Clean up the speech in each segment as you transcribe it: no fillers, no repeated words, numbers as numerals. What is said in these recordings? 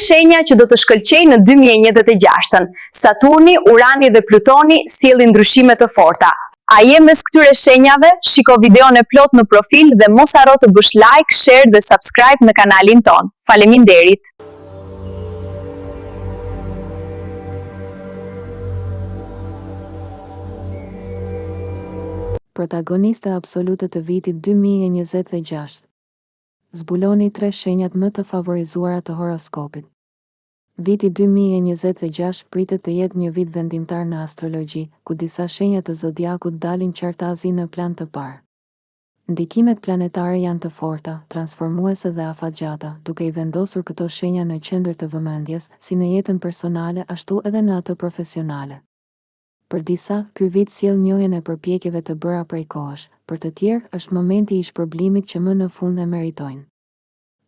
shenja që do të shkëlqejnë në 2026-ën. Saturni, Urani dhe Plutoni sjellin ndryshime të forta. A je mes këtyre shenjave? Shiko videon e plot në profil dhe mos harro të bësh like, share dhe subscribe në kanalin ton. Faleminderit! Protagoniste absolute të vitit 2026. Zbuloni 3 shenjat më të favorizuara të horoskopit. Viti 2026 pritet të jetë një vit vendimtar në astrologji, ku disa shenja të zodiakut dalin qartazi në plan të parë. Ndikimet planetare janë të forta, transformuese dhe afatgjata, duke i vendosur këto shenja në qendër të vëmendjes, si në jetën personale ashtu edhe në atë profesionale. Për disa, ky vit sjell njohjen e përpjekjeve të bëra prej kohësh, për të tjerë është momenti i shpërblimit që më në fund e meritojnë.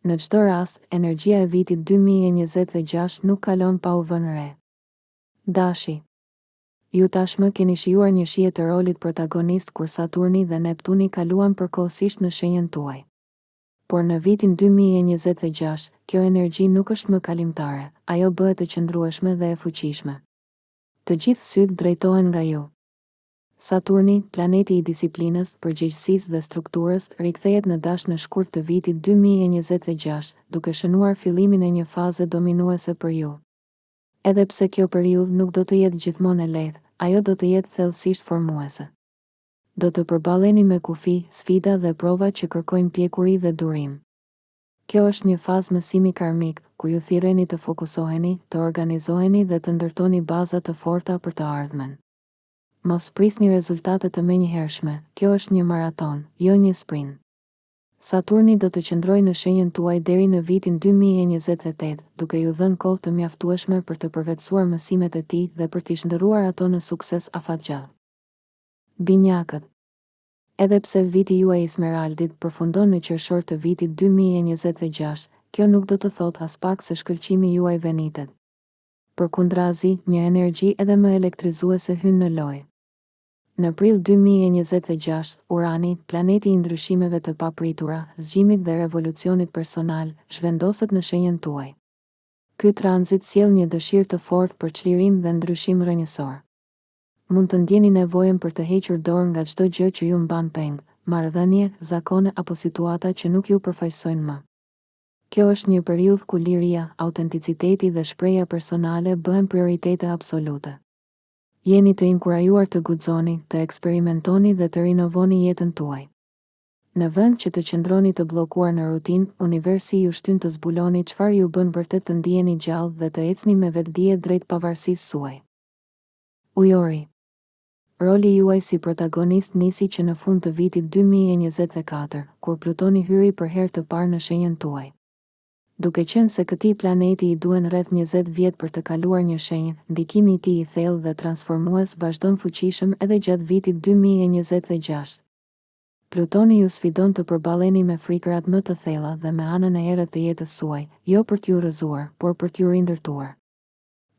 Në çdo rast, energjia e vitit 2026 nuk kalon pa u vënë re. Dashi. Ju tashmë keni shijuar një shije të rolit protagonist kur Saturni dhe Neptuni kaluan përkohësisht në shenjën tuaj. Por në vitin 2026, kjo energji nuk është më kalimtare, ajo bëhet e qëndrueshme dhe e fuqishme. Të gjithë sytë drejtohen nga ju. Saturni, planeti i disiplinës, përgjegjësisë dhe strukturës, rikthehet në dash në shkurt të vitit 2026, duke shënuar fillimin e një faze dominuese për ju. Edhe pse kjo periudhë nuk do të jetë gjithmonë e lehtë, ajo do të jetë thellësisht formuese. Do të përballeni me kufi, sfida dhe prova që kërkojnë pjekuri dhe durim. Kjo është një fazë mësimi karmik, ku ju thirreni të fokusoheni, të organizoheni dhe të ndërtoni baza të forta për të ardhmen. Mos prisni rezultate të menjëhershme, kjo është një maraton, jo një sprint. Saturni do të qëndrojë në shenjën tuaj deri në vitin 2028, duke ju dhënë kohë të mjaftueshme për të përvetësuar mësimet e tij dhe për t'i shndërruar ato në sukses afatgjat. Binjakët. Edhe pse viti juaj i Smeraldit përfundon në qershor të vitit 2026, kjo nuk do të thotë as pak se shkëlqimi juaj venitet. Përkundrazi, një energji edhe më elektrizuese hyn në lojë. Në prill 2026, Urani, planeti i ndryshimeve të papritura, zgjimit dhe revolucionit personal, zhvendoset në shenjën tuaj. Ky tranzit sjell një dëshirë të fortë për çlirim dhe ndryshim rrënjësor. Mund të ndjeni nevojën për të hequr dorë nga çdo gjë që ju mban peng, marrëdhënie, zakone apo situata që nuk ju përfaqësojnë më. Kjo është një periudhë ku liria, autenticiteti dhe shpreha personale bëhen prioritete absolute. Jeni të inkurajuar të guxoni, të eksperimentoni dhe të rinovoni jetën tuaj. Në vend që të qëndroni të bllokuar në rutinë, universi ju shtyn të zbuloni çfarë ju bën vërtet të ndiheni gjallë dhe të ecni me vetdije drejt pavarësisë suaj. Ujori. Roli juaj si protagonist nisi që në fund të vitit 2024, kur Plutoni hyri për herë të parë në shenjën tuaj. Duke qenë se këtij planeti i duhen rreth 20 vjet për të kaluar një shenjë, ndikimi i tij i thellë dhe transformues vazhdon fuqishëm edhe gjatë vitit 2026. Plutoni ju sfidon të përballeni me frikërat më të thella dhe me anën e errët të jetës suaj, jo për t'ju rrëzuar, por për t'ju rindërtuar.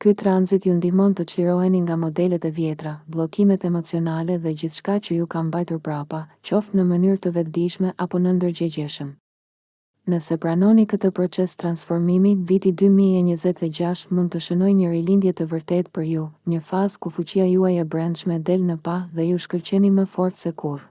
Ky tranzit ju ndihmon të çliroheni nga modelet e vjetra, bllokimet emocionale dhe gjithçka që ju ka mbajtur brapa, qoftë në mënyrë të vetëdijshme apo në ndërgjegjeshëm. Nëse pranoni këtë proces transformimi, viti 2026 mund të shënojë një rilindje të vërtetë për ju, një fazë ku fuqia juaj e brendshme del në pa dhe ju shkëlqeni më fort se kurrë.